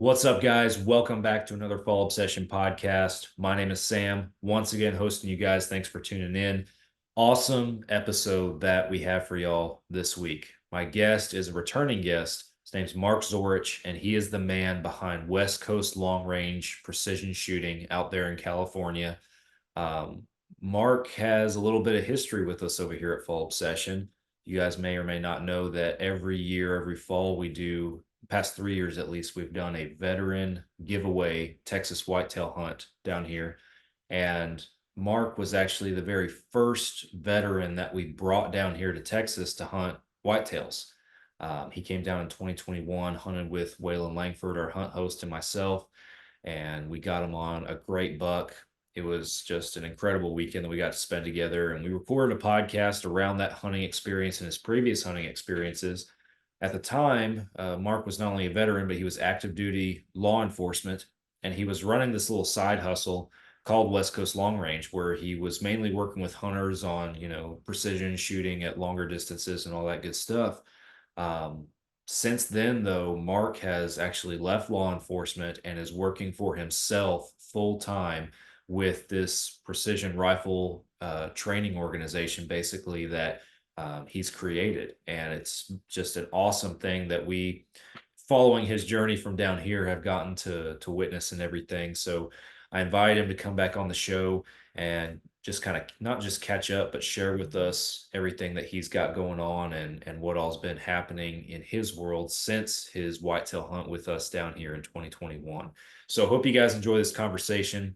What's up, guys? Welcome back to another Fall Obsession podcast. My name is Sam, once again hosting you guys. Thanks for tuning in. Awesome episode that we have for y'all this week. My guest is a returning guest. His name's Mark Zorich, and he is the man behind West Coast Long Range Precision Shooting out there in California. Um, Mark has a little bit of history with us over here at Fall Obsession. You guys may or may not know that every year, every fall, we do, past 3 years at least, we've done a veteran giveaway Texas whitetail hunt down here. And Mark was actually the very first veteran that we brought down here to Texas to hunt whitetails. He came down in 2021, hunted with Waylon Langford, our hunt host, and myself, and we got him on a great buck. It was just an incredible weekend that we got to spend together, and we recorded a podcast around that hunting experience and his previous hunting experiences. At the time, Mark was not only a veteran, but he was active duty law enforcement, and he was running this little side hustle called West Coast Long Range, where he was mainly working with hunters on, precision shooting at longer distances and all that good stuff. Um, since then, though, Mark has actually left law enforcement and is working for himself full time with this precision rifle training organization, basically, that he's created. And it's just an awesome thing that we, following his journey from down here, have gotten to witness and everything. So I invited him to come back on the show and just kind of not just catch up, but share with us everything that he's got going on and what all's been happening in his world since his whitetail hunt with us down here in 2021. So hope you guys enjoy this conversation.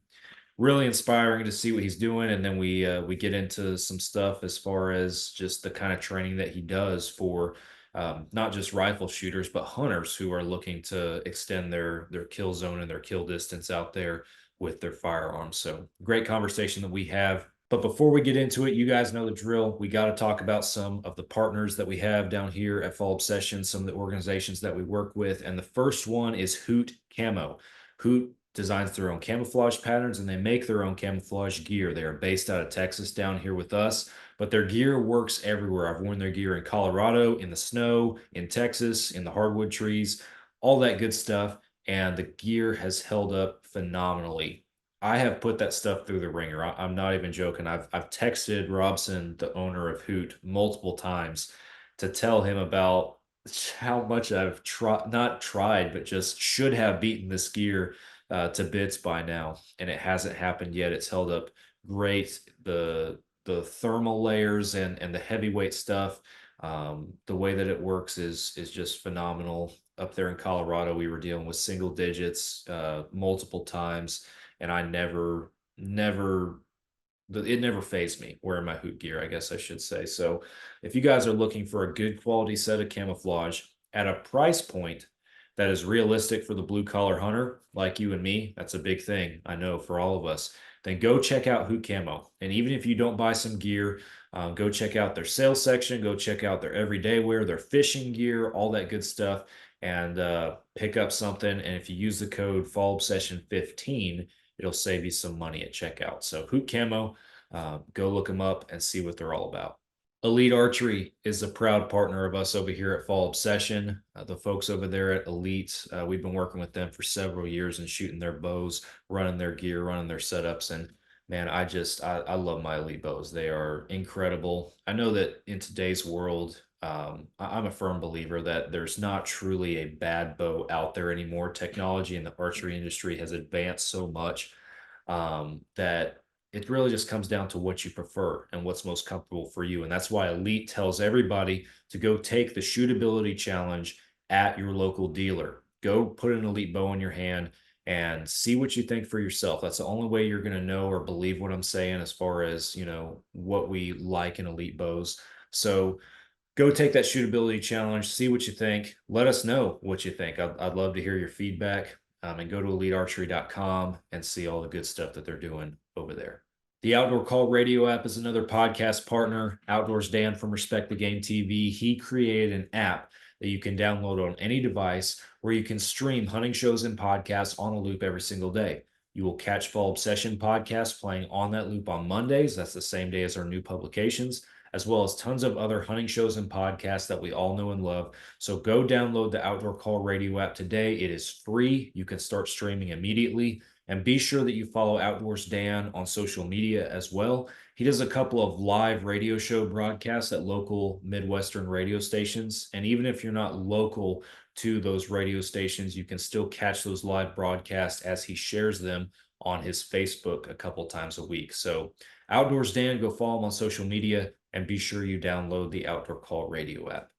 Really inspiring to see what he's doing, and then we get into some stuff as far as just the kind of training that he does for not just rifle shooters but hunters who are looking to extend their kill zone and their kill distance out there with their firearms. So great conversation that we have. But before we get into it, you guys know the drill. We got to talk about some of the partners that we have down here at Fall Obsession, some of the organizations that we work with. And the first one is Hoot Camo. Hoot designs their own camouflage patterns, and they make their own camouflage gear. They are based out of Texas down here with us, but their gear works everywhere. I've worn their gear in Colorado, in the snow, in Texas, in the hardwood trees, all that good stuff. And the gear has held up phenomenally. I have put that stuff through the ringer. I'm not even joking. I've texted Robson, the owner of Hoot, multiple times to tell him about how much I've not tried, but just should have beaten this gear to bits by now, and it hasn't happened yet. It's held up great. The thermal layers and the heavyweight stuff, the way that it works is just phenomenal. Up there in Colorado, we were dealing with single digits multiple times, and I never it never phased me wearing my Hoot gear, I guess I should say. So if you guys are looking for a good quality set of camouflage at a price point that is realistic for the blue collar hunter like you and me, that's a big thing, I know, for all of us, then go check out Hoot Camo. And even if you don't buy some gear, go check out their sales section, go check out their everyday wear, their fishing gear, all that good stuff, and pick up something. And if you use the code Fall Obsession 15, it'll save you some money at checkout. So Hoot Camo, go look them up and see what they're all about. Elite Archery is a proud partner of us over here at Fall Obsession. The folks over there at Elite, we've been working with them for several years and shooting their bows, running their gear, running their setups. And man, I love my Elite bows. They are incredible. I know that in today's world, I'm a firm believer that there's not truly a bad bow out there anymore. Technology in the archery industry has advanced so much that it really just comes down to what you prefer and what's most comfortable for you. And that's why Elite tells everybody to go take the shootability challenge at your local dealer. Go put an Elite bow in your hand and see what you think for yourself. That's the only way you're going to know or believe what I'm saying as far as, what we like in Elite bows. So go take that shootability challenge, see what you think. Let us know what you think. I'd love to hear your feedback. And go to elitearchery.com and see all the good stuff that they're doing over there. The Outdoor Call Radio app is another podcast partner. Outdoors Dan from Respect the Game TV. He created an app that you can download on any device where you can stream hunting shows and podcasts on a loop every single day. You will catch Fall Obsession podcasts playing on that loop on Mondays. That's the same day as our new publications, as well as tons of other hunting shows and podcasts that we all know and love. So go download the Outdoor Call Radio app today. It is free. You can start streaming immediately. And be sure that you follow Outdoors Dan on social media as well. He does a couple of live radio show broadcasts at local Midwestern radio stations. And even if you're not local to those radio stations, you can still catch those live broadcasts as he shares them on his Facebook a couple times a week. So Outdoors Dan, go follow him on social media and be sure you download the Outdoor Call Radio app.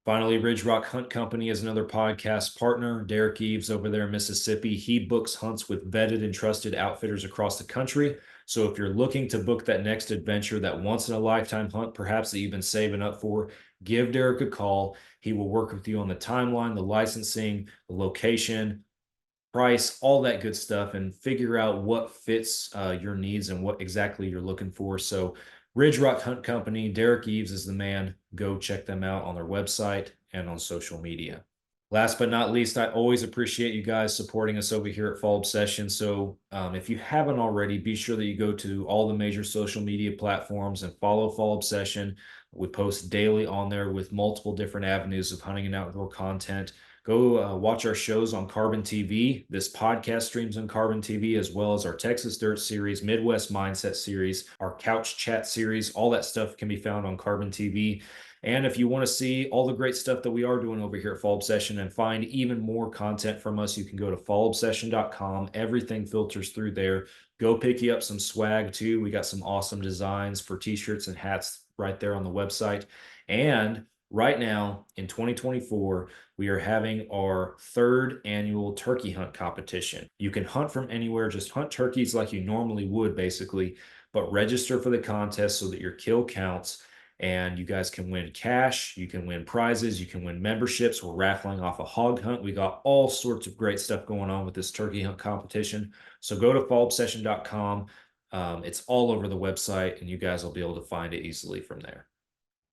Finally, Ridge Rock Hunt Company is another podcast partner. Derek Eves over there in Mississippi. He books hunts with vetted and trusted outfitters across the country. So if you're looking to book that next adventure, that once in a lifetime hunt, perhaps that you've been saving up for, give Derek a call. He will work with you on the timeline, the licensing, the location, price, all that good stuff, and figure out what fits your needs and what exactly you're looking for. So Ridge Rock Hunt Company, Derek Eves is the man. Go check them out on their website and on social media. Last but not least, I always appreciate you guys supporting us over here at Fall Obsession. So if you haven't already, be sure that you go to all the major social media platforms and follow Fall Obsession. We post daily on there with multiple different avenues of hunting and outdoor content. Go watch our shows on Carbon TV. This podcast streams on Carbon TV, as well as our Texas Dirt series, Midwest Mindset series, our Couch Chat series. All that stuff can be found on Carbon TV. And if you want to see all the great stuff that we are doing over here at Fall Obsession and find even more content from us, you can go to fallobsession.com. Everything filters through there. Go pick you up some swag too. We got some awesome designs for t-shirts and hats right there on the website. And right now in 2024, we are having our 3rd annual turkey hunt competition. You can hunt from anywhere, just hunt turkeys like you normally would basically, but register for the contest so that your kill counts. And you guys can win cash, you can win prizes, you can win memberships. We're raffling off a hog hunt. We got all sorts of great stuff going on with this turkey hunt competition. So go to fallobsession.com. It's all over the website, and you guys will be able to find it easily from there.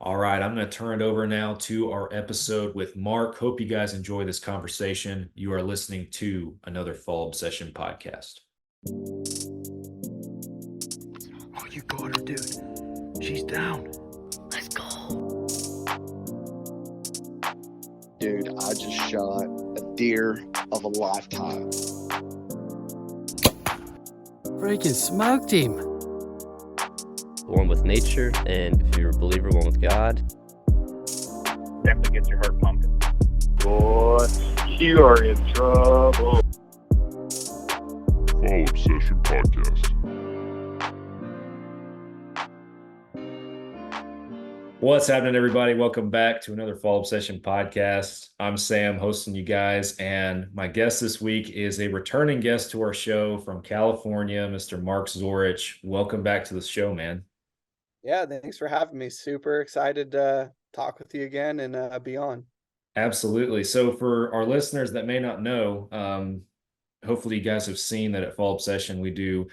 All right, I'm going to turn it over now to our episode with Mark. Hope you guys enjoy this conversation. You are listening to another Fall Obsession podcast. Oh, you got her, dude. She's down. Let's go. Dude, I just shot a deer of a lifetime. Freaking smoked him. One with nature, and if you're a believer, one with God. Definitely gets your heart pumping. Boy, you are in trouble. Fall Obsession Podcast. What's happening, everybody? Welcome back to another Fall Obsession podcast. I'm Sam, hosting you guys, and my guest this week is a returning guest to our show from California, Mr. Mark Zorich. Welcome back to the show, man. Yeah, thanks for having me. Super excited to talk with you again and be on. Absolutely. So for our listeners that may not know, hopefully you guys have seen that at Fall Obsession, we do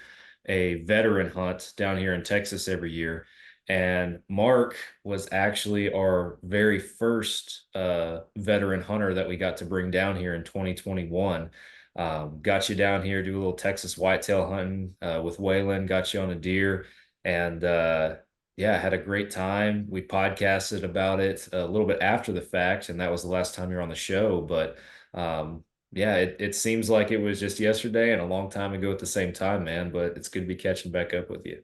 a veteran hunt down here in Texas every year. And Mark was actually our very first veteran hunter that we got to bring down here in 2021. Got you down here, do a little Texas whitetail hunting with Waylon, got you on a deer, and yeah, had a great time. We podcasted about it a little bit after the fact, and that was the last time you were on the show. But yeah, it seems like it was just yesterday and a long time ago at the same time, man. But it's good to be catching back up with you.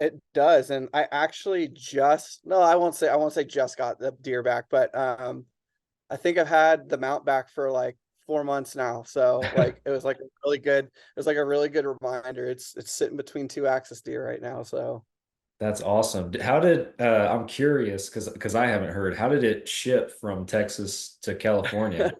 It does, and I actually I won't say just got the deer back, but I think I've had the mount back for like 4 months now. So like it was like a really good reminder. It's sitting between 2 axis deer right now. So That's awesome. How did I'm curious because I haven't heard, how did it ship from Texas to California?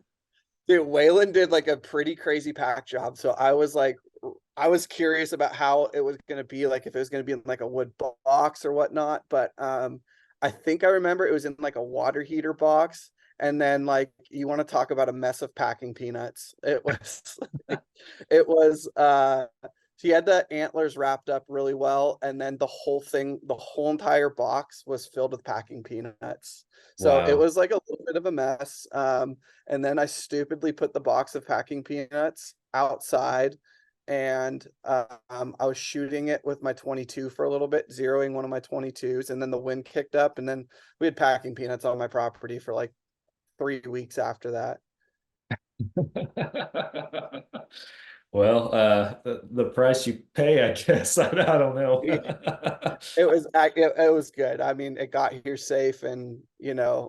dude, Waylon did like a pretty crazy pack job. So I was curious about how it was going to be, like if it was going to be in like a wood box or whatnot. But I think I remember it was in like a water heater box. And then like, you want to talk about a mess of packing peanuts. It was, she had the antlers wrapped up really well. And then the whole entire box was filled with packing peanuts. So Wow. it was like a little bit of a mess. And then I stupidly put the box of packing peanuts outside and I was shooting it with my 22 for a little bit, zeroing one of my 22s, and then the wind kicked up, and then we had packing peanuts on my property for like 3 weeks after that. Well, the price you pay, I guess. I don't know. It was good. I mean, it got here safe, and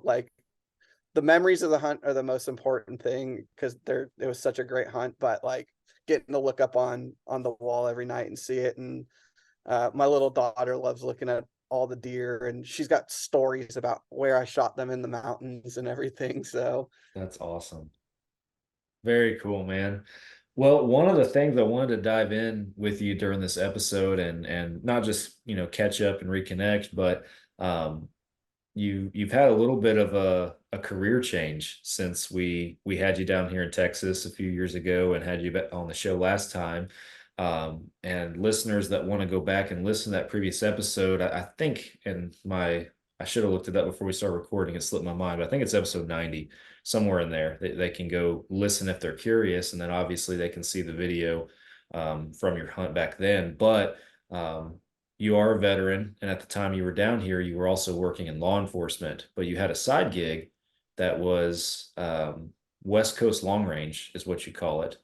like the memories of the hunt are the most important thing because it was such a great hunt. But like getting to look up on the wall every night and see it, and my little daughter loves looking at all the deer, and she's got stories about where I shot them in the mountains and everything. So That's awesome. Very cool, man. Well, one of the things I wanted to dive in with you during this episode and not just, catch up and reconnect, but um you've had a little bit of a career change since we had you down here in Texas a few years ago and had you on the show last time. And listeners that want to go back and listen to that previous episode, I think I should have looked it up before we started recording. It slipped my mind, but I think it's episode 90, somewhere in there. They can go listen if they're curious, and then obviously they can see the video from your hunt back then. But you are a veteran, and at the time you were down here, you were also working in law enforcement, but you had a side gig that was West Coast long range, is what you call it.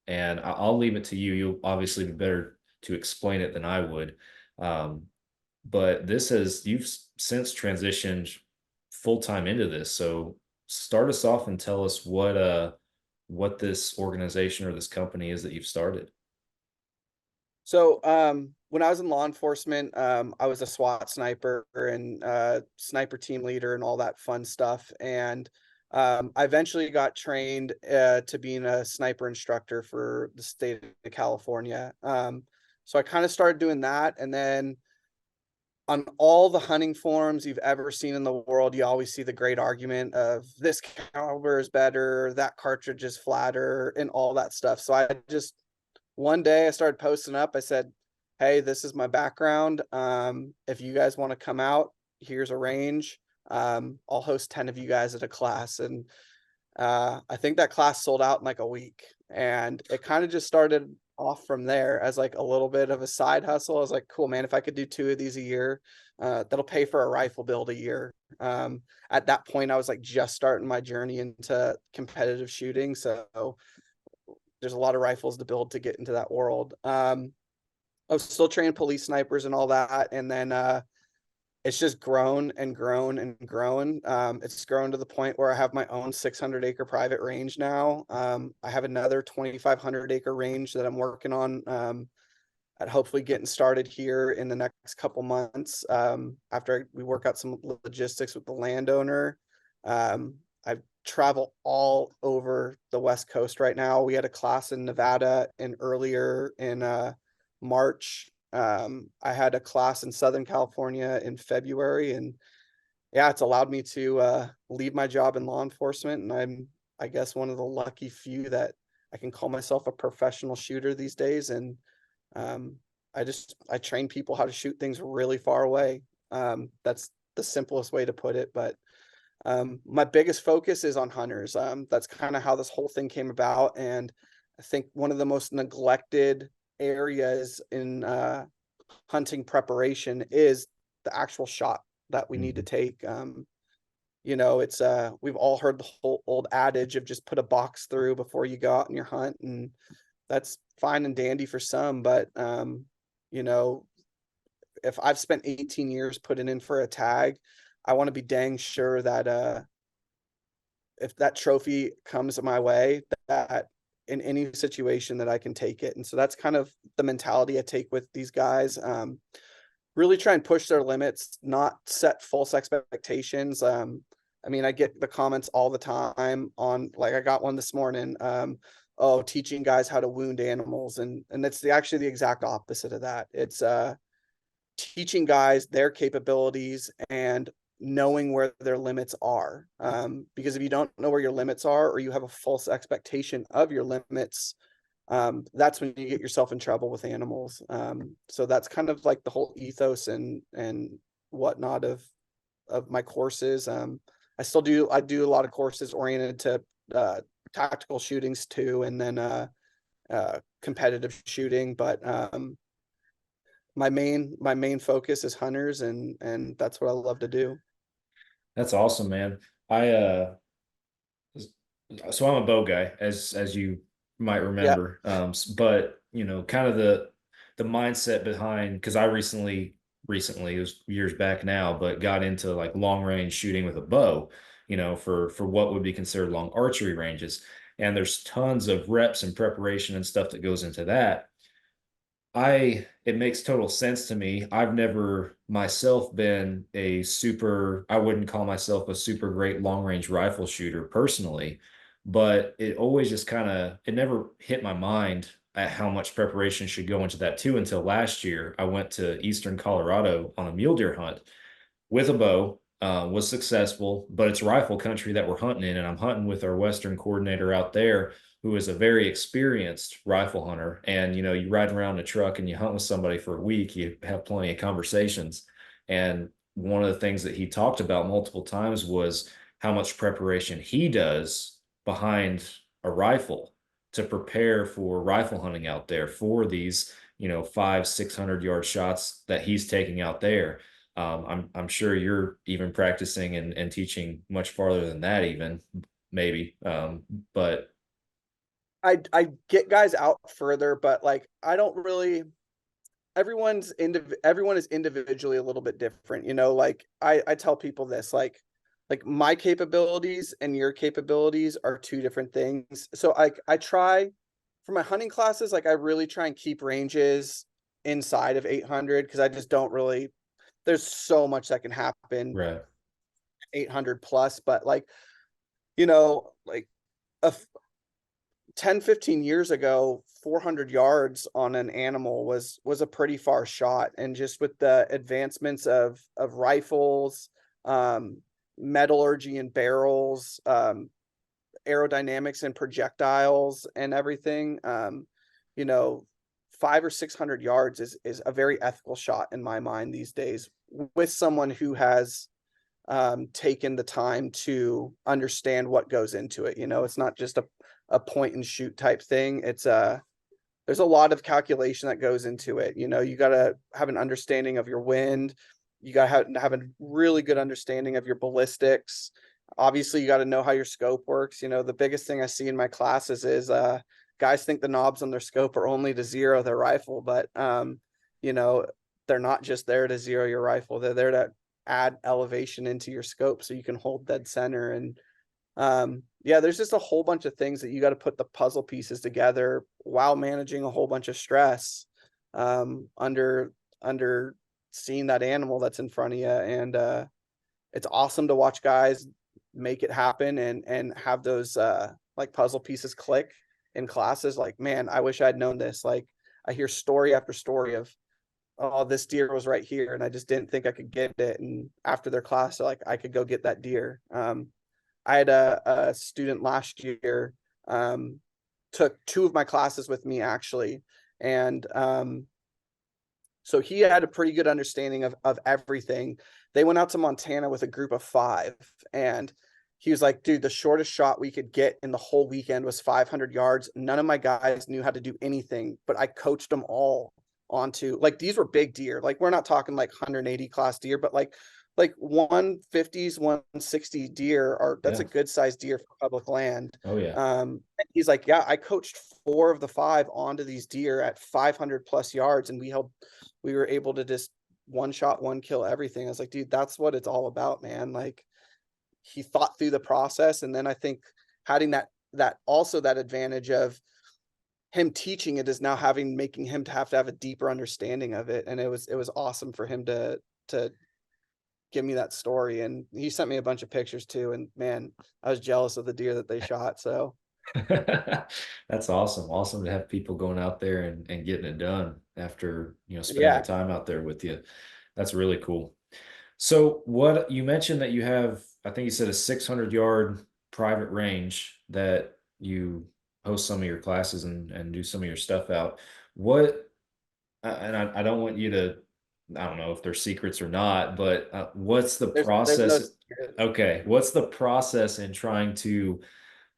And I'll leave it to you. You'll obviously be better to explain it than I would. Um, but you've since transitioned full time into this. So start us off and tell us what this organization or this company is that you've started. So, when I was in law enforcement, I was a SWAT sniper and sniper team leader and all that fun stuff. And I eventually got trained to being a sniper instructor for the state of California. So I kind of started doing that, and then on all the hunting forums you've ever seen in the world, you always see the great argument of this caliber is better, that cartridge is flatter, and all that stuff. So I just one day I started posting up. I said, "Hey, this is my background. If you guys want to come out, here's a range. I'll host 10 of you guys at a class." And I think that class sold out in like a week. And it kind of just started off from there as like a little bit of a side hustle. I was like, cool, man, if I could do 2 of these a year, that'll pay for a rifle build a year. At that point, I was like just starting my journey into competitive shooting. So there's a lot of rifles to build to get into that world. I was still training police snipers and all that. And then it's just grown and grown and grown. It's grown to the point where I have my own 600-acre private range now. I have another 2,500-acre range that I'm working on at hopefully getting started here in the next couple months after we work out some logistics with the landowner. I travel all over the West Coast right now. We had a class in Nevada and earlier in March. I had a class in Southern California in February, and yeah, it's allowed me to leave my job in law enforcement. And I guess, one of the lucky few that I can call myself a professional shooter these days. And I train people how to shoot things really far away. That's the simplest way to put it. But my biggest focus is on hunters. That's kind of how this whole thing came about. And I think one of the most neglected areas in hunting preparation is the actual shot that we need to take. It's we've all heard the whole old adage of just put a box through before you go out on your hunt, and that's fine and dandy for some, but if I've spent 18 years putting in for a tag, I want to be dang sure that if that trophy comes my way, that in any situation that I can take it. And so that's kind of the mentality I take with these guys. Really try and push their limits, not set false expectations. I mean, I get the comments all the time on, like, I got one this morning, teaching guys how to wound animals. And it's actually the exact opposite of that. It's teaching guys their capabilities and knowing where their limits are. Because if you don't know where your limits are, or you have a false expectation of your limits, that's when you get yourself in trouble with animals. So that's kind of like the whole ethos and whatnot of my courses. I do a lot of courses oriented to tactical shootings too. And then competitive shooting, but my main focus is hunters, and that's what I love to do. That's awesome, man. I so I'm a bow guy, as you might Yeah. remember. But you know, kind of the mindset behind, because I recently, it was years back now, but got into like long range shooting with a bow, you know, for what would be considered long archery ranges. And there's tons of reps and preparation and stuff that goes into that. It makes total sense to me. I've never myself been I wouldn't call myself a super great long range rifle shooter personally, but it always just it never hit my mind at how much preparation should go into that too until last year. I went to Eastern Colorado on a mule deer hunt with a bow, was successful, but it's rifle country that we're hunting in. And I'm hunting with our Western coordinator out there, who is a very experienced rifle hunter. And, you know, you ride around in a truck and you hunt with somebody for a week, you have plenty of conversations. And one of the things that he talked about multiple times was how much preparation he does behind a rifle to prepare for rifle hunting out there for these, you know, 500-600 yard shots that he's taking out there. I'm sure you're even practicing and teaching much farther than that, even maybe. But I get guys out further, but like I don't really. Everyone is individually a little bit different, you know. Like I tell people this, like my capabilities and your capabilities are two different things. So I try for my hunting classes, like I really try and keep ranges inside of 800 because I just don't really. There's so much that can happen right, 800 plus, but like, you know, like a 10, 15 years ago, 400 yards on an animal was a pretty far shot. And just with the advancements of rifles, um, metallurgy and barrels, aerodynamics and projectiles and everything, you know, 500 or 600 yards is a very ethical shot in my mind these days, with someone who has taken the time to understand what goes into it. You know, it's not just a point and shoot type thing. It's there's a lot of calculation that goes into it. You know, you got to have an understanding of your wind. You got to have a really good understanding of your ballistics. Obviously, you got to know how your scope works. You know, the biggest thing I see in my classes is guys think the knobs on their scope are only to zero their rifle, but you know, they're not just there to zero your rifle. They're there to add elevation into your scope so you can hold dead center. And yeah, there's just a whole bunch of things that you got to put the puzzle pieces together while managing a whole bunch of stress under seeing that animal that's in front of you. And it's awesome to watch guys make it happen and have those like puzzle pieces click in classes. Like, man, I wish I'd known this. Like, I hear story after story of, oh, this deer was right here and I just didn't think I could get it. And after their class, they're like, I could go get that deer. I had a student last year, took two of my classes with me actually. And so he had a pretty good understanding of everything. They went out to Montana with a group of 5, and he was like, dude, the shortest shot we could get in the whole weekend was 500 yards. None of my guys knew how to do anything, but I coached them all onto, like, these were big deer. Like, we're not talking like 180 class deer, but like 150s, 160 deer that's yeah, a good sized deer for public land. oh yeah, And he's like, yeah, I coached 4 of the 5 onto these deer at 500 plus yards, and we were able to just one shot, one kill everything. I was like, dude, that's what it's all about, man. Like, he thought through the process. And then I think having that also that advantage of him teaching it is now making him to have a deeper understanding of it. And it was awesome for him to give me that story. And he sent me a bunch of pictures too. And man, I was jealous of the deer that they shot. So that's awesome. Awesome to have people going out there and getting it done after, you know, spending the yeah, time out there with you. That's really cool. So what you mentioned that you have, I think you said a 600-yard private range that you host some of your classes and do some of your stuff out. What, and I don't want you to, I don't know if they're secrets or not, but what's the there's no process? secret. Okay. What's the process in trying to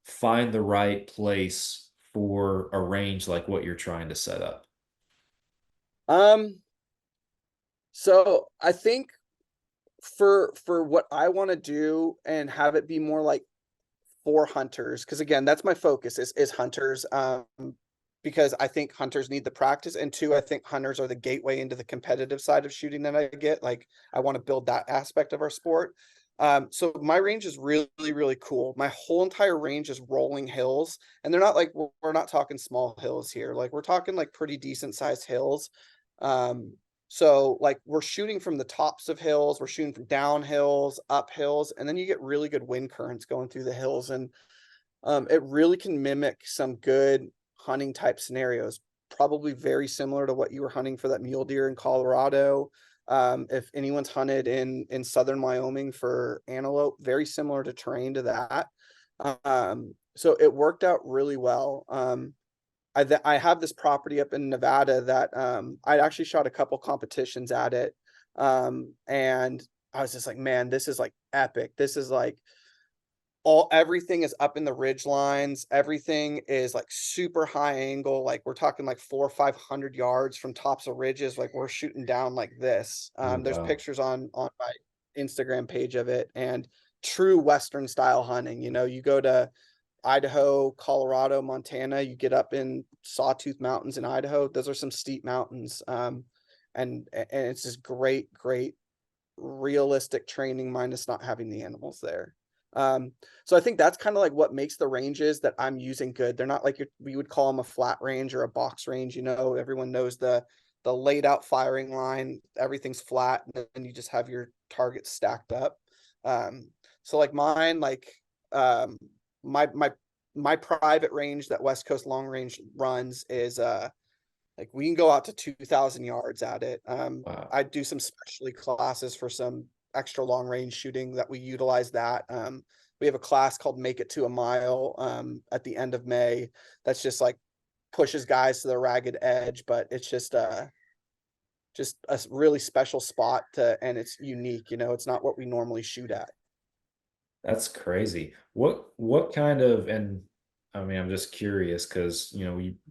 find the right place for a range like what you're trying to set up? Um, so I think for what I want to do and have it be more like for hunters, because again, that's my focus is hunters. Because I think hunters need the practice, and two, I think hunters are the gateway into the competitive side of shooting that I get. Like, I want to build that aspect of our sport. So my range is really, really cool. My whole entire range is rolling hills, and they're not like we're not talking small hills here. Like, we're talking like pretty decent sized hills. Um, so like we're shooting from the tops of hills, we're shooting from down hills, up hills, and then you get really good wind currents going through the hills, and it really can mimic some good hunting type scenarios, probably very similar to what you were hunting for that mule deer in Colorado. If anyone's hunted in southern Wyoming for antelope, very similar to terrain to that. So it worked out really well. I have this property up in Nevada that I actually shot a couple competitions at it. And I was just like, man, this is like epic. This is like everything is up in the ridge lines. Everything is like super high angle. Like, we're talking like 400 or 500 yards from tops of ridges. Like, we're shooting down like this. Oh, There's wow. pictures on my Instagram page of it, and true Western style hunting. You know, you go to Idaho, Colorado, Montana, you get up in Sawtooth Mountains in Idaho. Those are some steep mountains. And it's just great, great realistic training minus not having the animals there. So I think that's kind of like what makes the ranges that I'm using good. They're not like we would call them a flat range or a box range. You know, everyone knows the laid out firing line, everything's flat, and then you just have your targets stacked up. So like mine, like my private range that West Coast Long Range runs is like we can go out to 2,000 yards at it. Wow. I do some specialty classes for some extra long range shooting that we utilize that. We have a class called Make It to a Mile at the end of May. That's just like pushes guys to the ragged edge, but it's just a really special spot and it's unique. You know, it's not what we normally shoot at. That's crazy. What kind of, and I mean, I'm just curious because,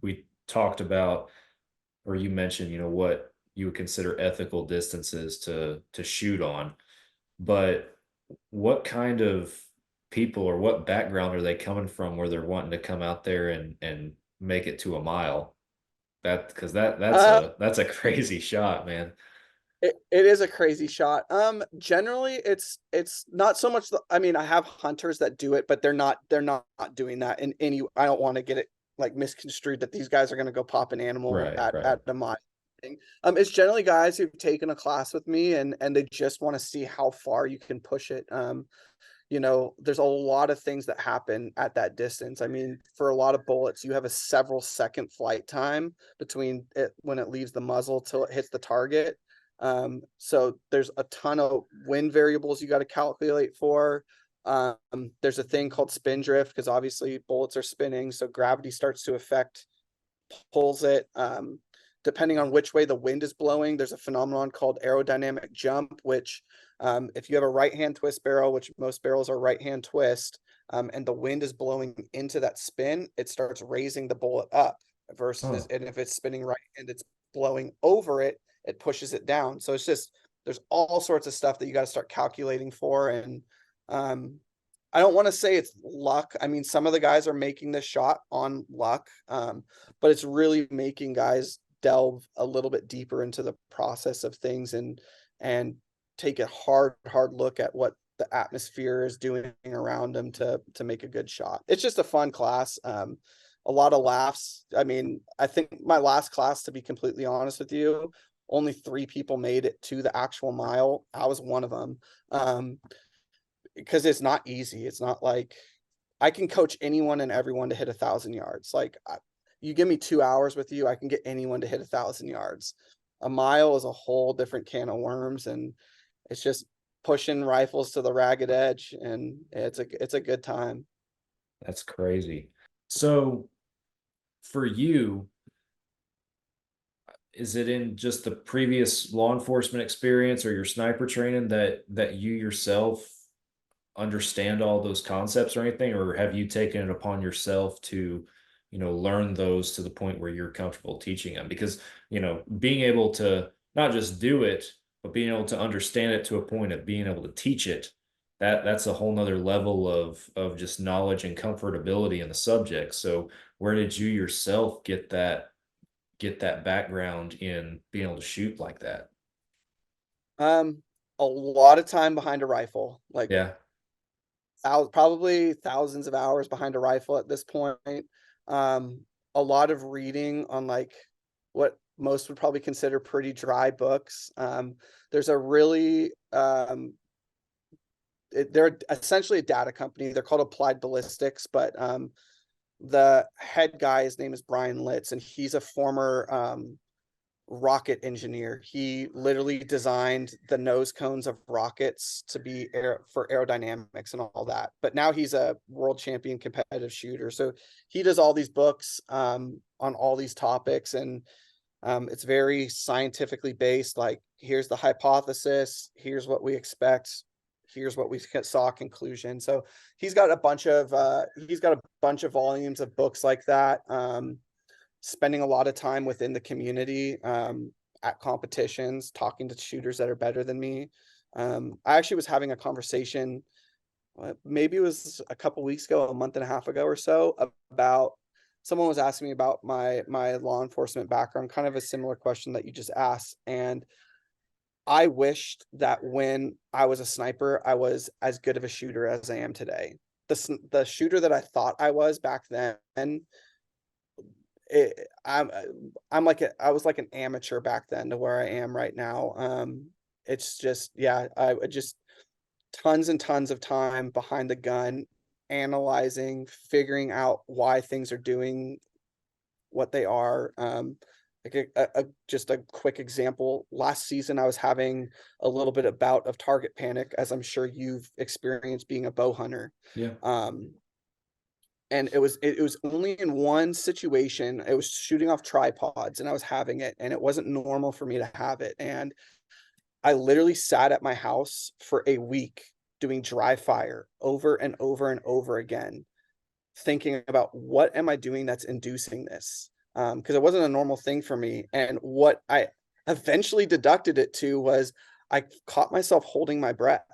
we talked about, or you mentioned, what you would consider ethical distances to shoot on, but what kind of people or what background are they coming from where they're wanting to come out there and make it to a mile? That because that's Uh, a crazy shot, man. it is a crazy shot. Generally it's not so much I mean, I have hunters that do it, but they're not doing that in any. I don't want to get it like misconstrued that these guys are going to go pop an animal Right, right. at the mine. It's generally guys who've taken a class with me and they just want to see how far you can push it. You know, there's a lot of things that happen at that distance. I mean, for a lot of bullets, you have a several second flight time between it when it leaves the muzzle till it hits the target. So there's a ton of wind variables you got to calculate for. Um, there's a thing called spin drift because obviously bullets are spinning, so gravity starts to affect pulls it. Depending on which way the wind is blowing, there's a phenomenon called aerodynamic jump, which if you have a right hand twist barrel, which most barrels are right hand twist, and the wind is blowing into that spin, it starts raising the bullet up versus, Oh, and if it's spinning right and it's blowing over it, it pushes it down. So it's just, there's all sorts of stuff that you got to start calculating for. And um, I don't want to say it's luck. I mean, some of the guys are making this shot on luck, but it's really making guys delve a little bit deeper into the process of things and take a hard look at what the atmosphere is doing around them to make a good shot. It's just a fun class. A lot of laughs. I mean, I think my last class, to be completely honest with you, only 3 people made it to the actual mile. I was one of them. Because it's not easy. It's not like I can coach anyone and everyone to hit 1,000 yards. Like, you give me 2 hours with you, I can get anyone to hit 1,000 yards. A mile is a whole different can of worms, and it's just pushing rifles to the ragged edge, and it's a good time. that's crazy. So for you, is it in just the previous law enforcement experience or your sniper training that you yourself understand all those concepts or anything, or have you taken it upon yourself to, learn those to the point where you're comfortable teaching them, because, being able to not just do it, but being able to understand it to a point of being able to teach it, that's a whole nother level of just knowledge and comfortability in the subject. So where did you yourself get that background in being able to shoot like that? Um, a lot of time behind a rifle, like Yeah. probably thousands of hours behind a rifle at this point. Um, a lot of reading on like what most would probably consider pretty dry books. There's a really they're essentially a data company. They're called Applied Ballistics, but the head guy, his name is Brian Litz, and he's a former rocket engineer. He literally designed the nose cones of rockets to be for aerodynamics and all that. But now he's a world champion competitive shooter. So he does all these books on all these topics, and it's very scientifically based. Like, here's the hypothesis, here's what we expect, here's what we saw conclusion. So he's got a bunch of volumes of books like that. Spending a lot of time within the community, at competitions, talking to shooters that are better than me. I actually was having a conversation, maybe it was a couple weeks ago, a month and a half ago or so, about someone was asking me about my law enforcement background, kind of a similar question that you just asked. And I wished that when I was a sniper, I was as good of a shooter as I am today. The shooter that I thought I was back then, it, I was like an amateur back then to where I am right now. It's just, yeah, I just tons and tons of time behind the gun, analyzing, figuring out why things are doing what they are. Like just a quick example, last season I was having a little bit of bout of target panic, as I'm sure you've experienced being a bow hunter. Yeah. And it was only in one situation. It was shooting off tripods, and I was having it, and it wasn't normal for me to have it. And I literally sat at my house for a week doing dry fire over and over and over again, thinking about what am I doing that's inducing this? Because it wasn't a normal thing for me. And what I eventually deducted it to was I caught myself holding my breath.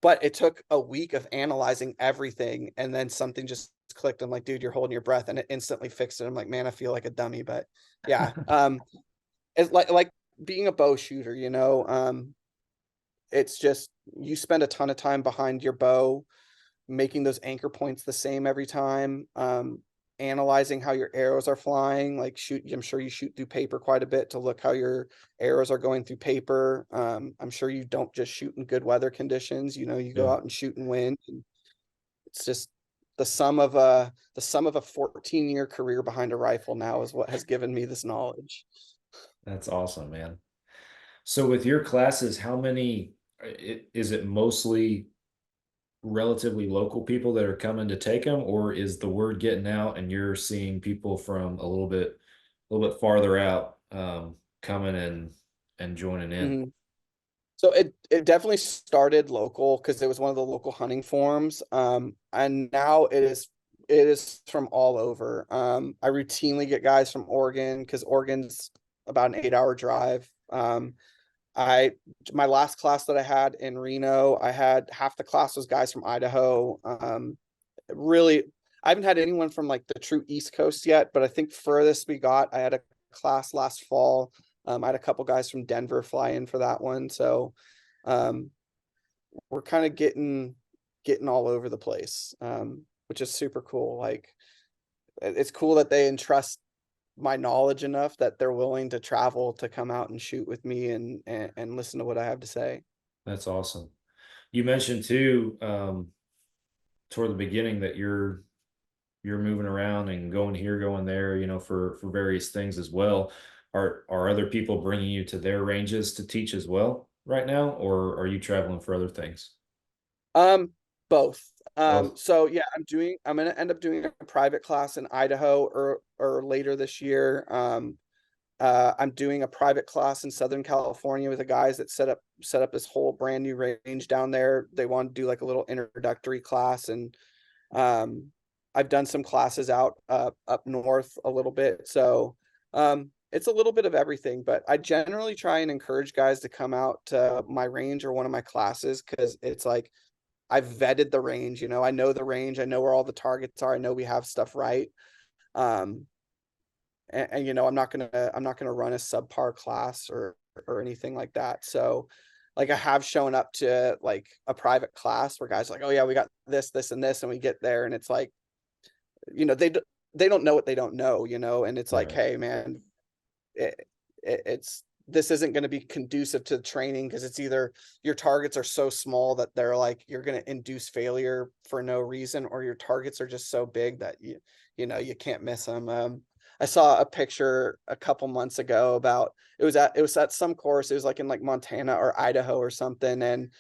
But it took a week of analyzing everything, and then something just clicked. I'm like, dude, you're holding your breath, and it instantly fixed it. I'm like, man, I feel like a dummy, but yeah. It's like being a bow shooter, it's just you spend a ton of time behind your bow, making those anchor points the same every time, analyzing how your arrows are flying. Like, I'm sure you shoot through paper quite a bit to look how your arrows are going through paper. I'm sure you don't just shoot in good weather conditions. You go Yeah. out and shoot in wind. And it's just the sum of a 14-year career behind a rifle now is what has given me this knowledge. That's awesome, man. So with your classes, how many, is it mostly relatively local people that are coming to take them, or is the word getting out and you're seeing people from a little bit farther out, coming and joining in? Mhm. So it definitely started local because it was one of the local hunting forums. And now it is from all over. I routinely get guys from Oregon because Oregon's about an 8-hour drive. I my last class that I had in Reno, I had half the class was guys from Idaho. Really, I haven't had anyone from like the true East Coast yet, but I think furthest we got, I had a class last fall. I had a couple guys from Denver fly in for that one. So um, we're kind of getting all over the place, which is super cool. Like, it's cool that they entrust my knowledge enough that they're willing to travel to come out and shoot with me and listen to what I have to say. That's awesome. You mentioned too, toward the beginning, that you're moving around and going here, going there, for various things as well. Are other people bringing you to their ranges to teach as well right now, or are you traveling for other things? Both. Both. So yeah, I'm gonna end up doing a private class in Idaho or later this year. I'm doing a private class in Southern California with the guys that set up this whole brand new range down there. They want to do like a little introductory class, and I've done some classes out up north a little bit. So it's a little bit of everything, but I generally try and encourage guys to come out to my range or one of my classes, because it's like I've vetted the range, I know the range, I know where all the targets are, I know we have stuff right. Um, and I'm not gonna run a subpar class or anything like that. So like I have shown up to like a private class where guys are like, oh yeah, we got this, this, and this, and we get there and it's like, they don't know what they don't know, and it's like, Right. hey man, it's this isn't going to be conducive to training, because it's either your targets are so small that they're like you're going to induce failure for no reason, or your targets are just so big that you can't miss them. I saw a picture a couple months ago about it was at some course. It was like in like Montana or Idaho or something, and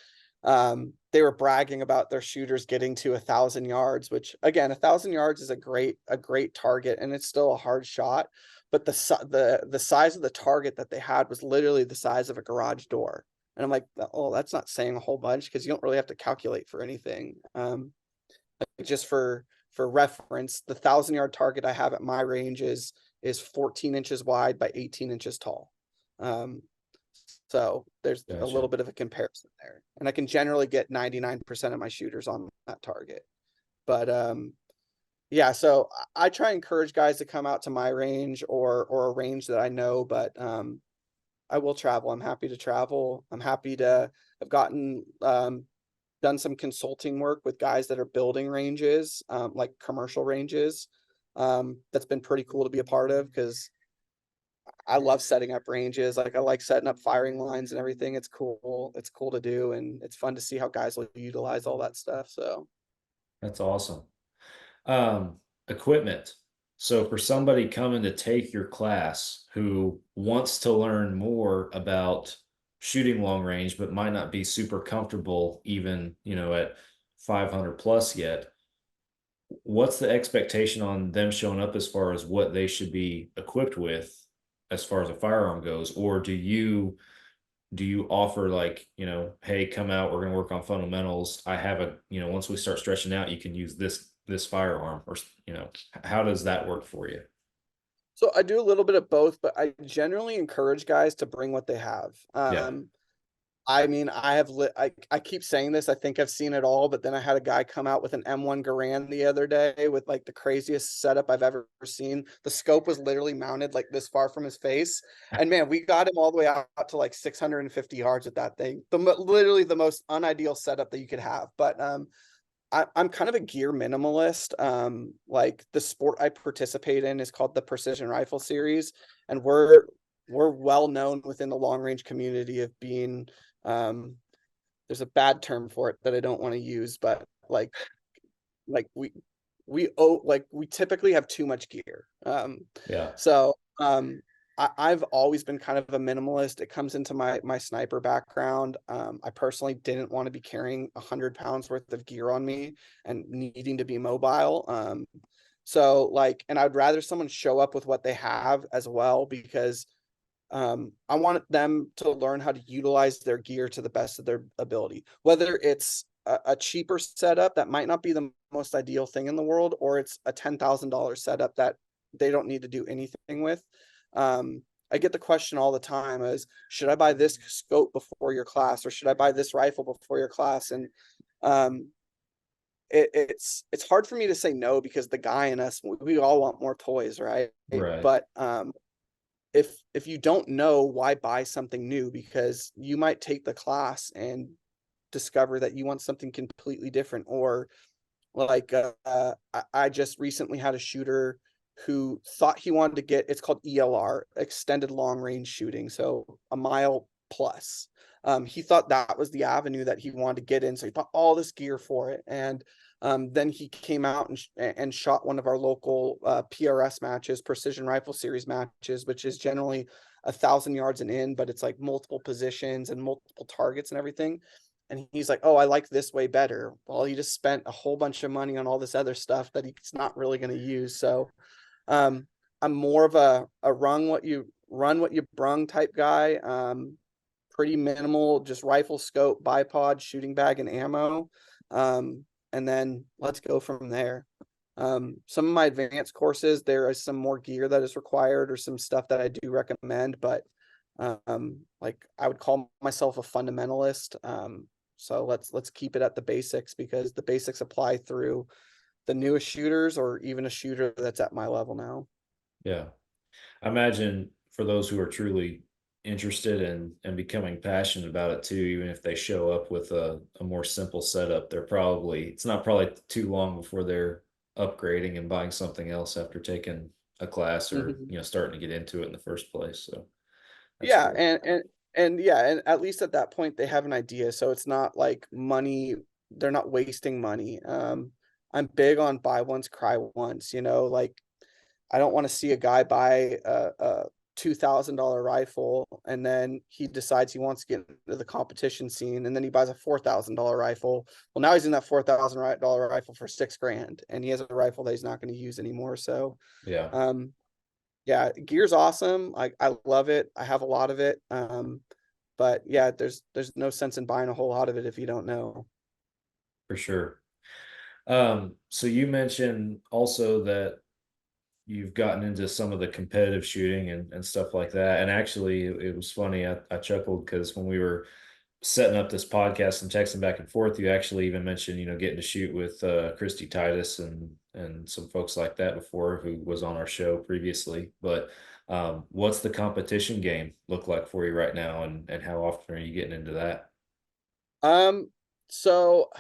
they were bragging about their shooters getting to 1,000 yards, which again, 1,000 yards is a great target, and it's still a hard shot. But the size of the target that they had was literally the size of a garage door. And I'm like, oh, that's not saying a whole bunch, because you don't really have to calculate for anything. Just for reference, the 1,000-yard target I have at my range is 14 inches wide by 18 inches tall. So there's a little bit of a comparison there, and I can generally get 99% of my shooters on that target. But yeah, so I try and encourage guys to come out to my range or a range that I know, but I will travel. I'm happy to travel. I'm happy to have gotten done some consulting work with guys that are building ranges, like commercial ranges. That's been pretty cool to be a part of, because I love setting up ranges. Like I like setting up firing lines and everything. It's cool. It's cool to do, and it's fun to see how guys will utilize all that stuff. So That's awesome. Equipment. So for somebody coming to take your class who wants to learn more about shooting long range, but might not be super comfortable even, at 500 plus yet, what's the expectation on them showing up as far as what they should be equipped with as far as a firearm goes? Or do you offer like, hey, come out, we're going to work on fundamentals. I have once we start stretching out, you can use this firearm, or, how does that work for you? So I do a little bit of both, but I generally encourage guys to bring what they have. Yeah. I mean, I keep saying this, I think I've seen it all, but then I had a guy come out with an M1 Garand the other day with like the craziest setup I've ever seen. The scope was literally mounted like this far from his face. And man, we got him all the way out to like 650 yards with that thing. Literally the most unideal setup that you could have. But I'm kind of a gear minimalist. Like the sport I participate in is called the Precision Rifle Series, and we're well known within the long range community of being there's a bad term for it that I don't want to use, but like we typically have too much gear. Yeah. So I've always been kind of a minimalist. It comes into my sniper background. I personally didn't want to be carrying 100 pounds worth of gear on me and needing to be mobile. So like, and I'd rather someone show up with what they have as well, because I want them to learn how to utilize their gear to the best of their ability, whether it's a cheaper setup that might not be the most ideal thing in the world, or it's a $10,000 setup that they don't need to do anything with. I get the question all the time is, should I buy this scope before your class, or should I buy this rifle before your class? And it's hard for me to say no, because the guy in us, we all want more toys, right? Right. But if you don't know, why buy something new? Because you might take the class and discover that you want something completely different. Or like I just recently had a shooter who thought he wanted to get, it's called ELR, extended long range shooting, so a mile plus. He thought that was the avenue that he wanted to get in, so he bought all this gear for it. And then he came out and shot one of our local PRS matches, Precision Rifle Series matches, which is generally 1,000 yards and in, but it's like multiple positions and multiple targets and everything. And he's like, oh, I like this way better. Well, he just spent a whole bunch of money on all this other stuff that he's not really going to use. So I'm more of a run what you brung type guy. Pretty minimal, just rifle, scope, bipod, shooting bag, and ammo. And then let's go from there. Some of my advanced courses, there is some more gear that is required or some stuff that I do recommend, but like I would call myself a fundamentalist. So let's keep it at the basics, because the basics apply through the newest shooters or even a shooter that's at my level now. Yeah. I imagine for those who are truly interested in and becoming passionate about it too, even if they show up with a more simple setup, it's not probably too long before they're upgrading and buying something else after taking a class or, Mhm. starting to get into it in the first place. So that's Yeah, cool. and yeah, and at least at that point they have an idea, so it's not like money, they're not wasting money. I'm big on buy once, cry once, like I don't want to see a guy buy a $2,000 rifle and then he decides he wants to get into the competition scene and then he buys a $4,000 rifle. Well, now he's in that $4,000 rifle for 6 grand and he has a rifle that he's not going to use anymore. So, Yeah, um, yeah, gear's awesome. I love it. I have a lot of it. But yeah, there's no sense in buying a whole lot of it if you don't know. for sure. So you mentioned also that you've gotten into some of the competitive shooting and stuff like that. And actually, it was funny. I chuckled because when we were setting up this podcast and texting back and forth, you actually even mentioned, getting to shoot with Christy Titus and some folks like that before, who was on our show previously. But what's the competition game look like for you right now, and how often are you getting into that? Um, so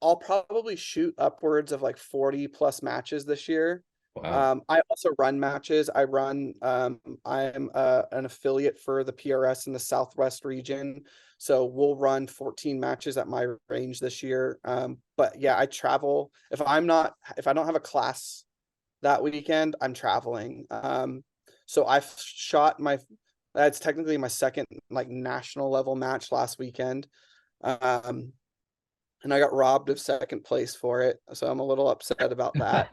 I'll probably shoot upwards of like 40 plus matches this year. Wow. I also run matches. I'm an affiliate for the PRS in the Southwest region. So we'll run 14 matches at my range this year. But yeah, I travel. If I don't have a class that weekend, I'm traveling. So I've shot that's technically my second like national level match last weekend. Um, and I got robbed of second place for it, so I'm a little upset about that.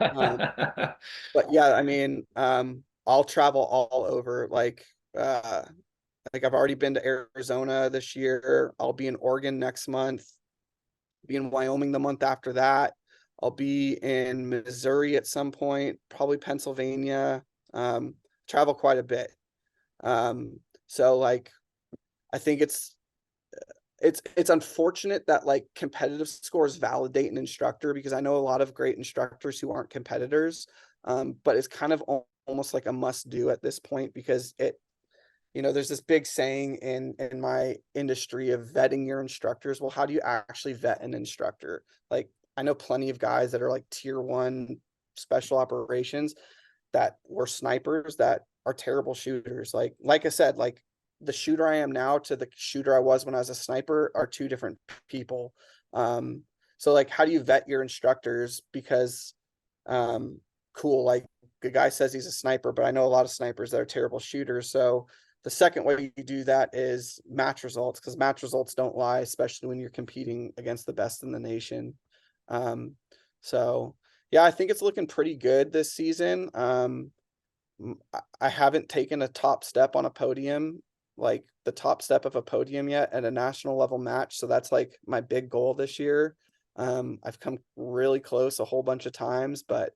But yeah, I mean, I'll travel all over. Like I've already been to Arizona this year. I'll be in Oregon next month. Be in Wyoming the month after that. I'll be in Missouri at some point, probably Pennsylvania. Travel quite a bit. So like I think it's unfortunate that like competitive scores validate an instructor, because I know a lot of great instructors who aren't competitors. But it's kind of almost like a must do at this point, because there's this big saying in my industry of vetting your instructors. Well, how do you actually vet an instructor? Like I know plenty of guys that are like tier 1 special operations that were snipers that are terrible shooters. Like I said, like the shooter I am now to the shooter I was when I was a sniper are two different people. So like how do you vet your instructors? Because cool, like the guy says he's a sniper, but I know a lot of snipers that are terrible shooters. So the second way you do that is match results, because match results don't lie, especially when you're competing against the best in the nation. So yeah, I think it's looking pretty good this season. I haven't taken a top step on a podium, like the top step of a podium yet at a national level match. So that's like my big goal this year. I've come really close a whole bunch of times, but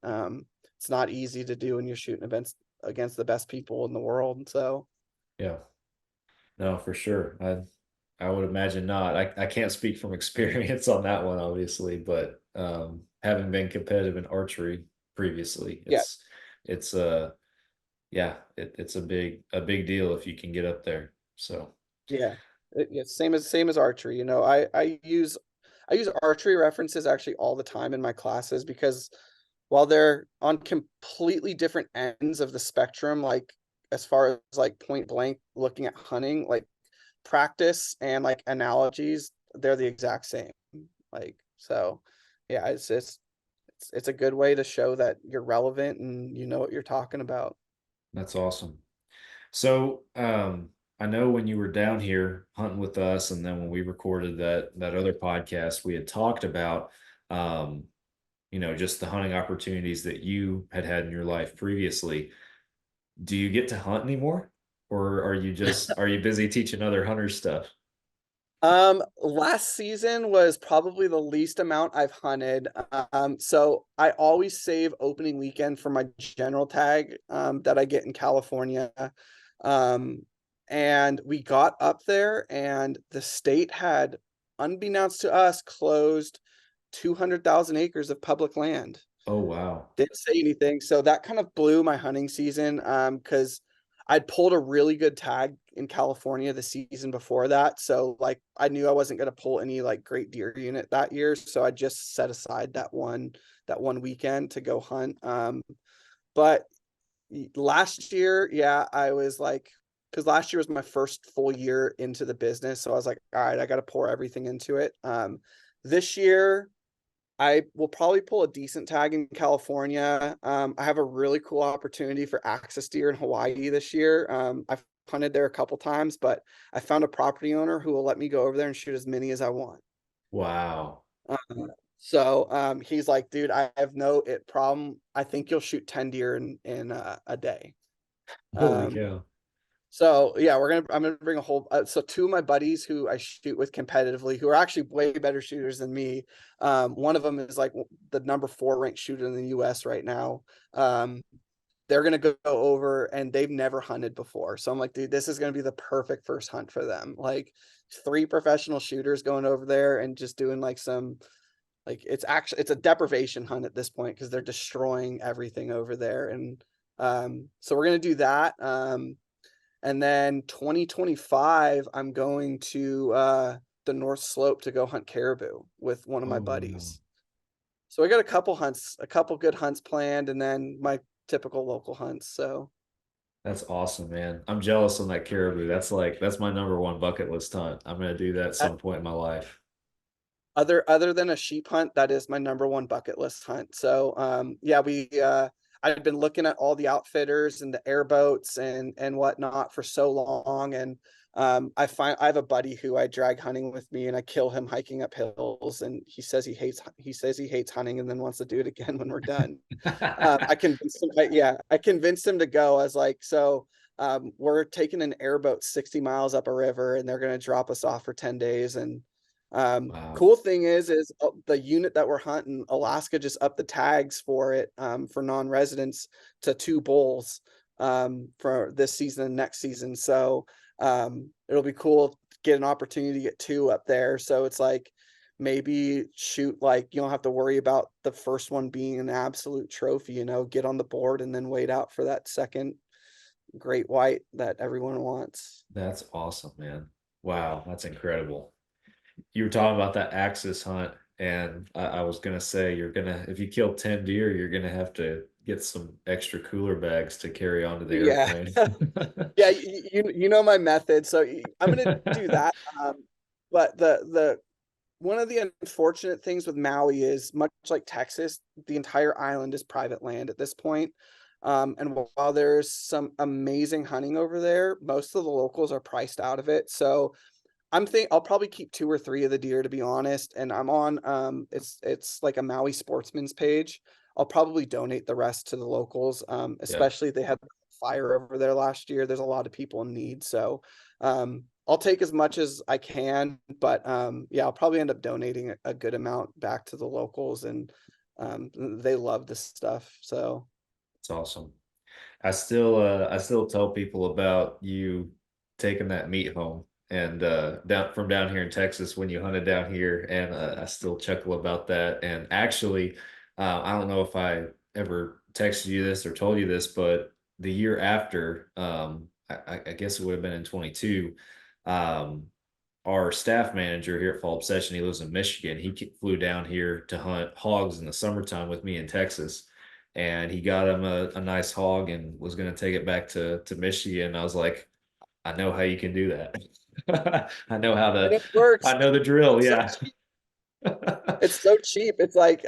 it's not easy to do when you're shooting events against the best people in the world. So Yeah. No, for sure. I would imagine not. I can't speak from experience on that one, obviously, but having been competitive in archery previously, yeah, it's yeah, it's a big deal if you can get up there. So yeah, it's same as archery. I use archery references actually all the time in my classes, because while they're on completely different ends of the spectrum, like as far as like point blank looking at hunting, like practice and like analogies, they're the exact same. Like, so yeah, it's a good way to show that you're relevant and you know what you're talking about. that's awesome. So I know when you were down here hunting with us, and then when we recorded that other podcast, we had talked about um, just the hunting opportunities that you had had in your life previously. Do you get to hunt anymore? Or are you busy teaching other hunters stuff? Last season was probably the least amount I've hunted. So I always save opening weekend for my general tag, that I get in California. Um, and we got up there and the state had, unbeknownst to us, closed 200,000 acres of public land. Oh, wow. Didn't say anything. So that kind of blew my hunting season, because I'd pulled a really good tag in California the season before that. So like I knew I wasn't going to pull any like great deer unit that year. So I just set aside that one weekend to go hunt. But last year, yeah, I was like, because last year was my first full year into the business. So I was like, all right, I got to pour everything into it. This year I will probably pull a decent tag in California. I have a really cool opportunity for axis deer in Hawaii this year. I've hunted there a couple times, but I found a property owner who will let me go over there and shoot as many as I want. Wow. So he's like, dude, I have no problem. I think you'll shoot 10 deer in a day. Holy Um, cow. So yeah, I'm gonna bring a whole. So two of my buddies who I shoot with competitively, who are actually way better shooters than me. One of them is like the number 4 ranked shooter in the U.S. right now. They're gonna go over, and they've never hunted before. So I'm like, dude, this is gonna be the perfect first hunt for them. Like 3 professional shooters going over there and just doing like some, like it's a deprivation hunt at this point because they're destroying everything over there. And so we're gonna do that. And then 2025, I'm going to the North Slope to go hunt caribou with one of my Oh, wow. buddies. So I got a couple good hunts planned, and then my typical local hunts. So That's awesome, man. I'm jealous on that caribou. That's my number one bucket list hunt. I'm gonna do that at that, some point in my life. other than a sheep hunt, that is my number one bucket list hunt. So yeah, we I've been looking at all the outfitters and the airboats and whatnot for so long. And I have a buddy who I drag hunting with me, and I kill him hiking up hills, and he says he hates hunting and then wants to do it again when we're done. I convinced him to go. I was like, so we're taking an airboat 60 miles up a river, and they're going to drop us off for 10 days. And Wow. cool thing is the unit that we're hunting, Alaska just upped the tags for it, for non-residents to 2 bulls, for this season and next season. So it'll be cool to get an opportunity to get 2 up there. So it's like, maybe shoot, like, you don't have to worry about the first one being an absolute trophy, get on the board and then wait out for that second great white that everyone wants. That's awesome, man. Wow, that's incredible. You were talking about that axis hunt, and I was gonna say if you kill 10 deer, you're gonna have to get some extra cooler bags to carry onto the Yeah. airplane. Yeah, you know my method. So I'm gonna do that. But the one of the unfortunate things with Maui is, much like Texas, the entire island is private land at this point. And while there's some amazing hunting over there, most of the locals are priced out of it. So I'll probably keep 2 or 3 of the deer, to be honest. And I'm on it's like a Maui Sportsman's page. I'll probably donate the rest to the locals. Yeah, Especially they had fire over there last year. There's a lot of people in need. So I'll take as much as I can, but yeah, I'll probably end up donating a good amount back to the locals, and they love this stuff. So it's awesome. I still tell people about you taking that meat home and down here in Texas when you hunted down here, and I still chuckle about that. And actually, I don't know if I ever texted you this or told you this, but the year after, I guess it would have been in 22. Um, our staff manager here at Fall Obsession, he lives in Michigan. Flew down here to hunt hogs in the summertime with me in Texas, and he got him a nice hog and was going to take it back to Michigan. I was like, I know how you can do that. I know how and to, it works. I know the drill. It's so Yeah. cheap. It's so cheap. It's like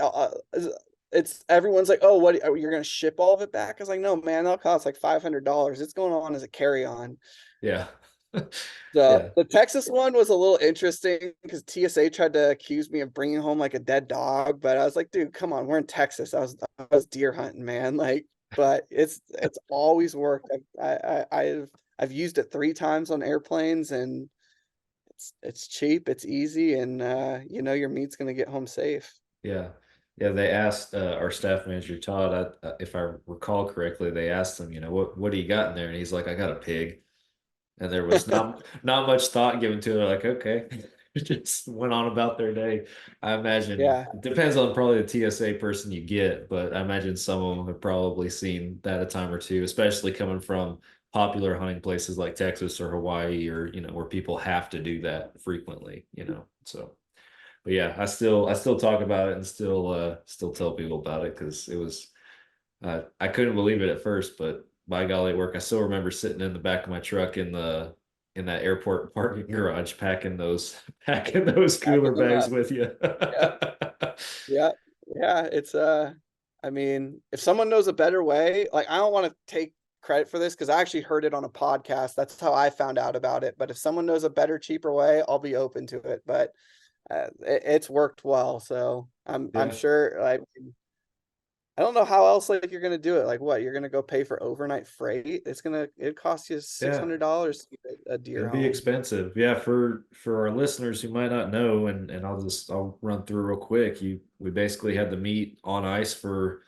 it's everyone's like, oh, what, you're gonna ship all of it back? I was like, no, man, that'll cost like $500. It's going on as a carry-on. Yeah. The Yeah. the Texas one was a little interesting because TSA tried to accuse me of bringing home like a dead dog, but I was like, dude, come on, we're in Texas. I was deer hunting, man. Like, but it's always worked. I've used it 3 times on airplanes, and it's cheap, it's easy, and you know your meat's gonna get home safe. Yeah. Yeah, they asked our staff manager Todd, if I recall correctly, they asked him, what do you got in there? And he's like, I got a pig. And there was not much thought given to it. They're like, okay, just went on about their day. I imagine Yeah, it depends on probably the TSA person you get, but I imagine some of them have probably seen that a time or two, especially coming from popular hunting places like Texas or Hawaii, or where people have to do that frequently. So, but yeah, I still talk about it and still tell people about it because it was I couldn't believe it at first, but by golly, it worked. I still remember sitting in the back of my truck in that airport parking garage, packing those packing those cooler packing them bags up. with you. Yeah, yeah, yeah. It's I mean, if someone knows a better way, like I don't want to take credit for this because I actually heard it on a podcast. That's how I found out about it. But if someone knows a better, cheaper way, I'll be open to it. But it's worked well, so I'm Yeah, sure. Like I don't know how else like you're gonna do it. Like what? You're gonna go pay for overnight freight? It costs you six yeah. hundred dollars to get a deer It'd be home. expensive. Yeah, for our listeners who might not know, and I'll run through real quick. We basically had the meat on ice for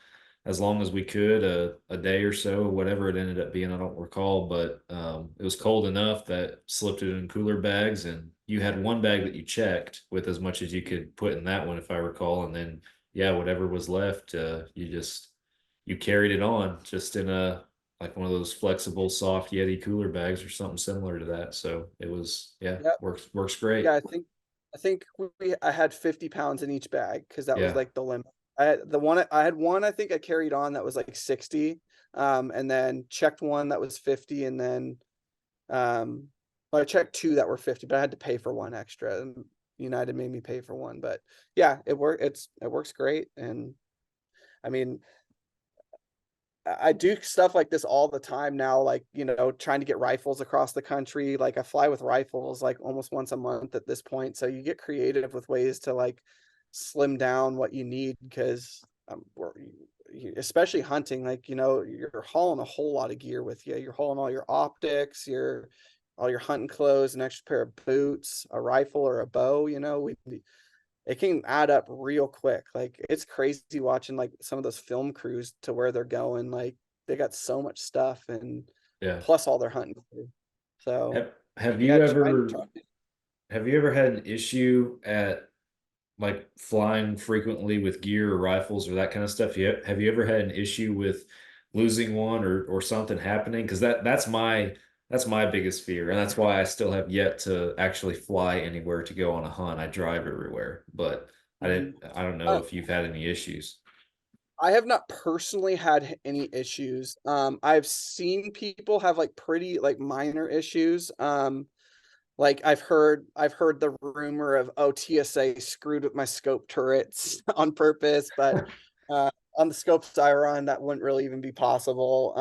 as long as we could, a day or so, whatever it ended up being, I don't recall, but it was cold enough that slipped it in cooler bags, and you had one bag that you checked with as much as you could put in that one, if I recall, and then yeah, whatever was left, you carried it on just in a like one of those flexible soft Yeti cooler bags or something similar to that. So it was, yeah, Yep. works Yeah, great. I think I had 50 pounds in each bag because that was Yeah. like the limit. I had one I think I carried on that was like 60, and then checked one that was 50, and then well, I checked two that were 50, but I had to pay for one extra. And United made me pay for one, but yeah, it works great. And I mean, I do stuff like this all the time now, like, trying to get rifles across the country. Like I fly with rifles like almost once a month at this point. So you get creative with ways to like slim down what you need because especially hunting, like, you're hauling a whole lot of gear with you. You're hauling all your optics, all your hunting clothes, an extra pair of boots, a rifle or a bow, it can add up real quick. Like it's crazy watching like some of those film crews to where they're going. Like they got so much stuff and Yeah. plus all their hunting gear. So Have yeah, you ever try. have you ever had an issue at like flying frequently with gear or rifles or that kind of stuff? Have you ever had an issue with losing one or something happening? Because that's my biggest fear, and that's why I still have yet to actually fly anywhere to go on a hunt. I drive everywhere, but Mhm. I don't know if you've had any issues. I have not personally had any issues. I've seen people have like pretty like minor issues. Like I've heard the rumor of, oh, TSA screwed with my scope turrets on purpose, but on the scopes I run, that wouldn't really even be possible.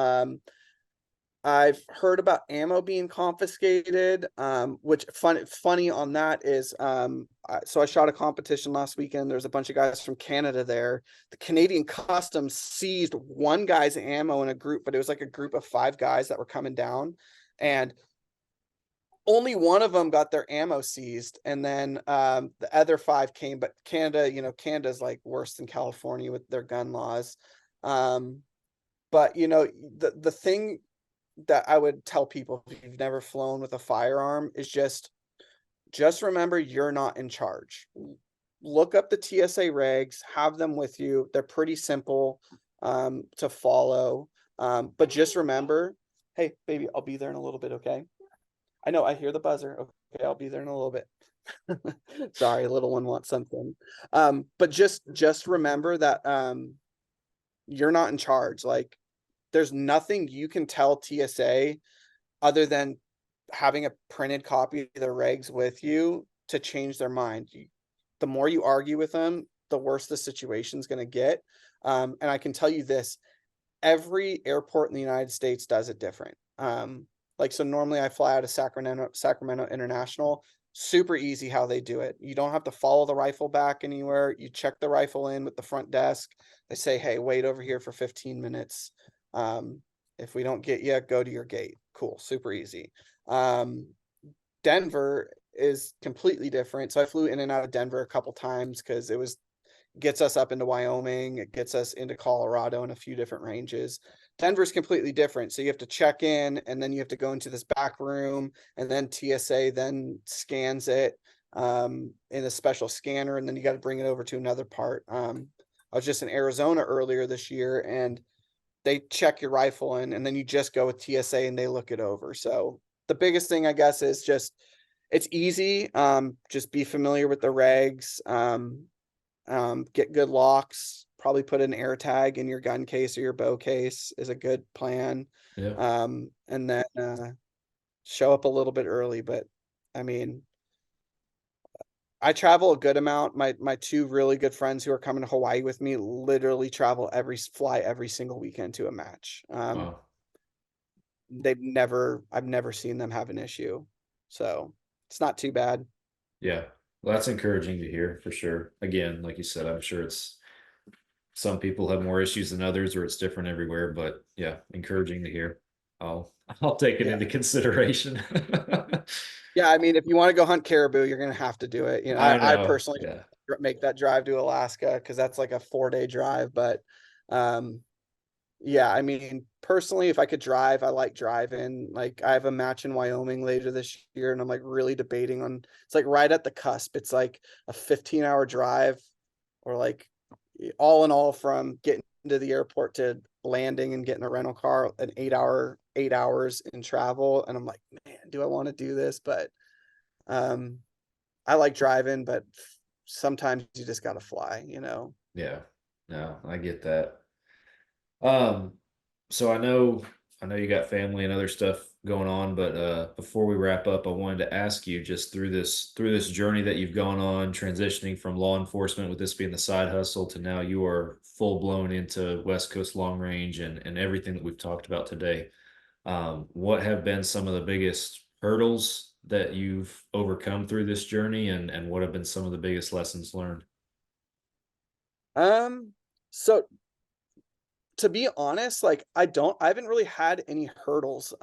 I've heard about ammo being confiscated, which funny on that is, so I shot a competition last weekend. There's a bunch of guys from Canada there. The Canadian Customs seized one guy's ammo in a group, but it was like a group of 5 guys that were coming down, and only one of them got their ammo seized, and then the other 5 came. But Canada, Canada's like worse than California with their gun laws. Um, but the thing that I would tell people if you've never flown with a firearm is just remember you're not in charge. Look up the TSA regs, have them with you. They're pretty simple to follow. But just remember, hey, baby, I'll be there in a little bit, okay? I know I hear the buzzer. Okay, I'll be there in a little bit. Sorry, little one wants something. But just remember that you're not in charge. Like there's nothing you can tell TSA other than having a printed copy of the regs with you to change their mind. The more you argue with them, the worse the situation's going to get. And I can tell you this, every airport in the United States does it different. Like, so normally I fly out of Sacramento International, super easy how they do it. You don't have to follow the rifle back anywhere. You check the rifle in with the front desk. They say, hey, wait over here for 15 minutes. If we don't get you, go to your gate. Cool. Super easy. Denver is completely different. So I flew in and out of Denver a couple times because gets us up into Wyoming, it gets us into Colorado and a few different ranges. Denver's completely different. So you have to check in and then you have to go into this back room, and then TSA then scans it in a special scanner, and then you got to bring it over to another part. I was just in Arizona earlier this year, and they check your rifle in, and then you just go with TSA and they look it over. So the biggest thing, I guess, is just it's easy. Just be familiar with the regs. Get good locks. Probably put an air tag in your gun case or your bow case is a good plan. Yeah. And then show up a little bit early. But I mean, I travel a good amount. My two really good friends who are coming to Hawaii with me literally fly every single weekend to a match. Wow. I've never seen them have an issue. So it's not too bad. Yeah. Well, that's encouraging to hear for sure. Again, like you said, I'm sure some people have more issues than others, or it's different everywhere, but yeah, encouraging to hear. I'll take it Yeah. into consideration. Yeah, I mean, if you want to go hunt caribou, you're gonna have to do it. You know, I I know. personally Yeah. make that drive to Alaska because that's like a 4-day drive. But yeah, I mean, personally, if I could drive, I like driving. Like I have a match in Wyoming later this year, and I'm like really debating on it's like right at the cusp. It's like a 15-hour drive, or like all in all from getting to the airport to landing and getting a rental car, an 8 hours in travel. And I'm like, man, do I want to do this? But I like driving, but sometimes you just gotta fly, you know. Yeah. No, I get that. Um, so I know you got family and other stuff going on, but before we wrap up, I wanted to ask you just through this journey that you've gone on, transitioning from law enforcement with this being the side hustle to now you are full blown into West Coast long range and everything that we've talked about today. What have been some of the biggest hurdles that you've overcome through this journey, and what have been some of the biggest lessons learned? So to be honest, like I haven't really had any hurdles.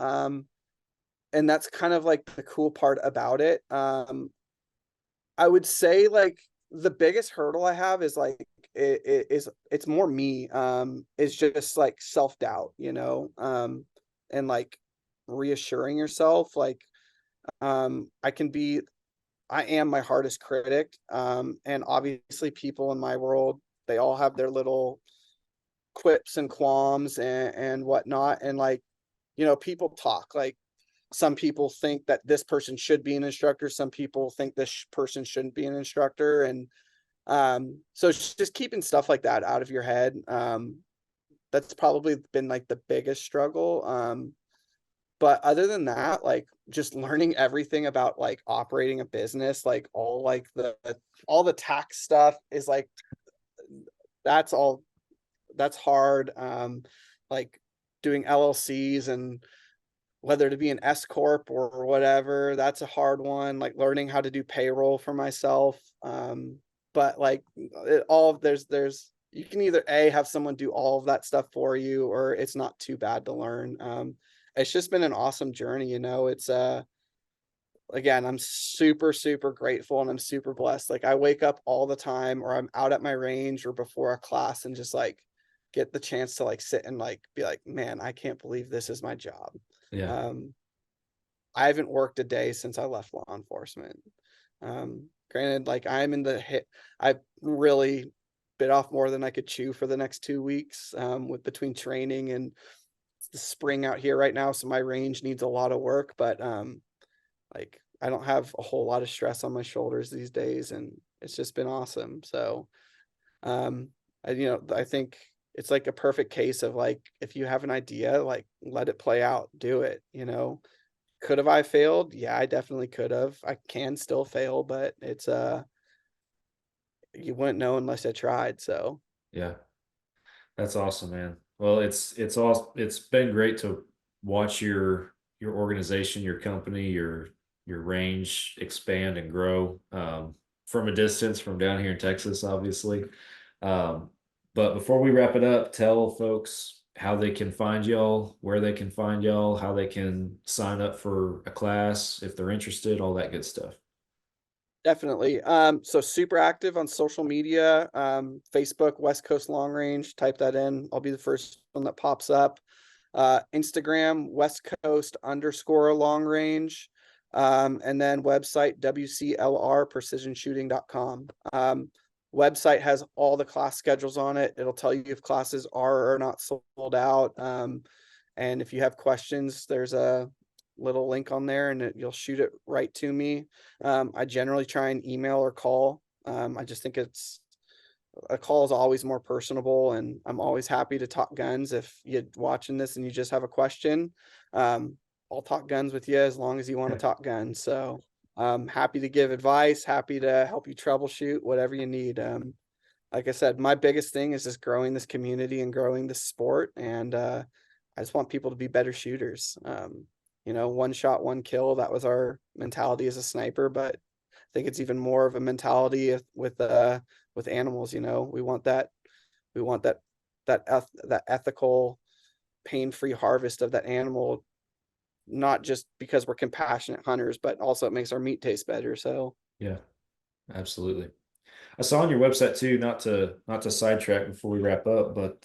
And that's kind of like the cool part about it. I would say like the biggest hurdle I have is like it's more me. It's just like self-doubt, you know, and like reassuring yourself. Like I can be I am my hardest critic. And obviously people in my world, they all have their little quips and qualms and whatnot. And like, you know, people talk like some people think that this person should be an instructor. Some people think this person shouldn't be an instructor. And so it's just keeping stuff like that out of your head. That's probably been like the biggest struggle. But other than that, like just learning everything about like operating a business, like all the tax stuff is like that's all that's hard. Like doing LLCs and whether to be an S corp or whatever, that's a hard one. Like learning how to do payroll for myself. But like there's you can either have someone do all of that stuff for you, or it's not too bad to learn. It's just been an awesome journey, you know. It's again, I'm super grateful and I'm super blessed. Like I wake up all the time, or I'm out at my range or before a class, and just like get the chance to like sit and like be like, man, I can't believe this is my job. Yeah. I haven't worked a day since I left law enforcement. Granted, like I've really bit off more than I could chew for the next 2 weeks, with between training and the spring out here right now. So my range needs a lot of work, but like I don't have a whole lot of stress on my shoulders these days, and it's just been awesome. So I think it's like a perfect case of like, if you have an idea, like let it play out, do it, you know. Could have I failed? Yeah, I definitely could have. I can still fail, but it's you wouldn't know unless I tried. So Yeah. That's awesome, man. Well, it's been great to watch your organization, your company, your range expand and grow from a distance from down here in Texas, obviously. Um, but before we wrap it up, tell folks how they can find y'all, where they can find y'all, how they can sign up for a class if they're interested, all that good stuff. Definitely. So super active on social media, Facebook, West Coast Long Range, type that in. I'll be the first one that pops up. Instagram, West Coast _ long range. And then website WCLR precisionshooting.com. Website has all the class schedules on it. It'll tell you if classes are or are not sold out. And if you have questions, there's a little link on there and you'll shoot it right to me. I generally try and email or call. I just think a call is always more personable, and I'm always happy to talk guns. If you're watching this and you just have a question, I'll talk guns with you as long as you want to talk guns. So I'm happy to give advice, happy to help you troubleshoot, whatever you need. Like I said, my biggest thing is just growing this community and growing this sport. And I just want people to be better shooters. One shot, one kill. That was our mentality as a sniper, but I think it's even more of a mentality with animals. We want that ethical, pain-free harvest of that animal, not just because we're compassionate hunters, but also it makes our meat taste better. So Yeah, absolutely. I saw on your website too, not to sidetrack before we wrap up, but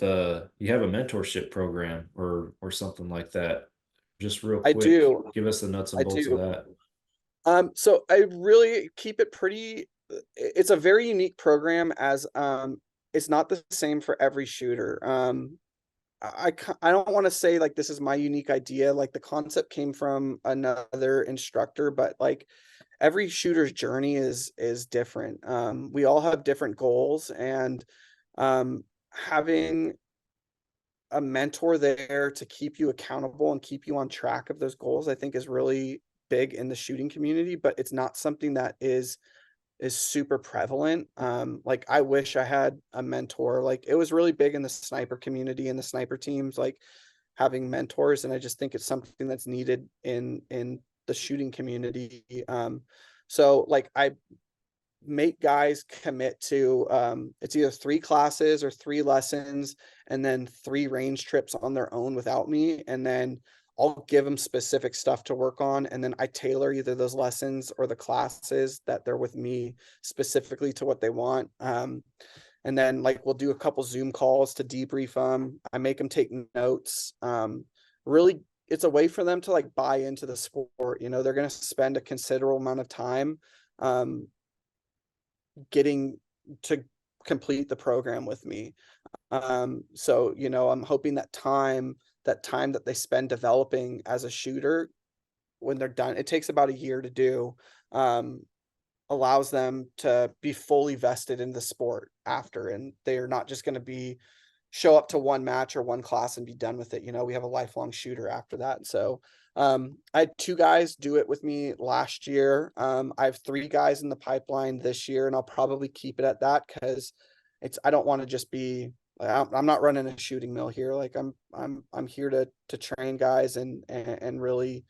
you have a mentorship program or something like that. Just real I quick, do. give us the nuts and I bolts of do. that. So I really keep it pretty. It's a very unique program, as it's not the same for every shooter. I don't want to say like this is my unique idea. Like the concept came from another instructor, but like every shooter's journey is different. We all have different goals, and having a mentor there to keep you accountable and keep you on track of those goals, I think is really big in the shooting community, but it's not something that is super prevalent. Like I wish I had a mentor. Like it was really big in the sniper community and the sniper teams, like having mentors. And I just think it's something that's needed in the shooting community. So like I make guys commit to it's either 3 classes or 3 lessons and then 3 range trips on their own without me, and then I'll give them specific stuff to work on, and then I tailor either those lessons or the classes that they're with me specifically to what they want. And then like we'll do a couple Zoom calls to debrief them. I make them take notes. Really, it's a way for them to like buy into the sport. They're going to spend a considerable amount of time getting to complete the program with me. So, I'm hoping that time that they spend developing as a shooter, when they're done, it takes about a year to do, allows them to be fully vested in the sport after, and they're not just going to show up to one match or one class and be done with it. We have a lifelong shooter after that. So I had 2 guys do it with me last year. I have 3 guys in the pipeline this year, and I'll probably keep it at that because I don't want to just be, I'm not running a shooting mill here. Like I'm here to train guys and really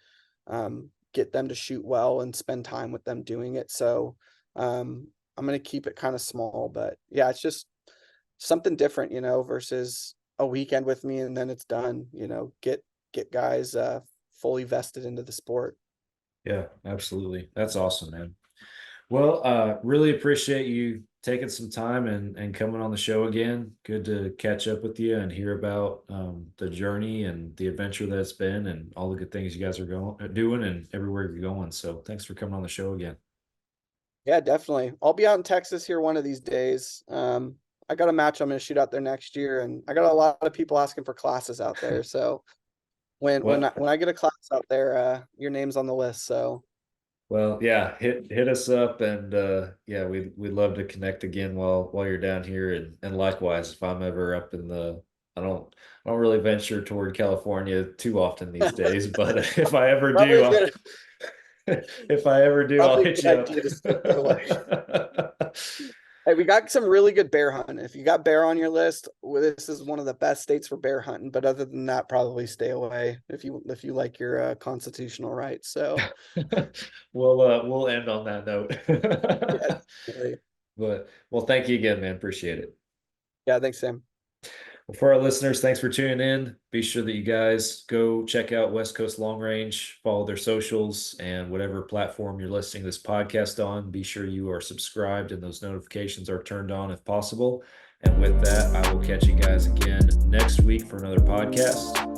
get them to shoot well and spend time with them doing it. So I'm going to keep it kind of small, but yeah, it's just something different, versus a weekend with me and then it's done. Get guys fully vested into the sport. Yeah, absolutely. That's awesome, man. Well, really appreciate you taking some time and coming on the show again. Good to catch up with you and hear about the journey and the adventure that it's been and all the good things you guys are doing and everywhere you're going. So thanks for coming on the show again. Yeah, definitely. I'll be out in Texas here one of these days. I got a match I'm going to shoot out there next year, and I got a lot of people asking for classes out there. So when I get a class out there, your name's on the list. So well, yeah, hit us up, and yeah, we'd love to connect again while you're down here, and likewise, if I'm ever up in I don't really venture toward California too often these days, but if I ever do, if I ever do, I'll probably a hit good you idea to stay away. up. Hey, we got some really good bear hunting. If you got bear on your list, this is one of the best states for bear hunting. But other than that, probably stay away if you like your constitutional rights. So We'll end on that note. yeah, definitely. But well, thank you again, man. Appreciate it. Yeah, thanks, Sam. Well, for our listeners, thanks for tuning in. Be sure that you guys go check out West Coast Long Range, follow their socials, and whatever platform you're listening to this podcast on, be sure you are subscribed and those notifications are turned on if possible. And with that, I will catch you guys again next week for another podcast.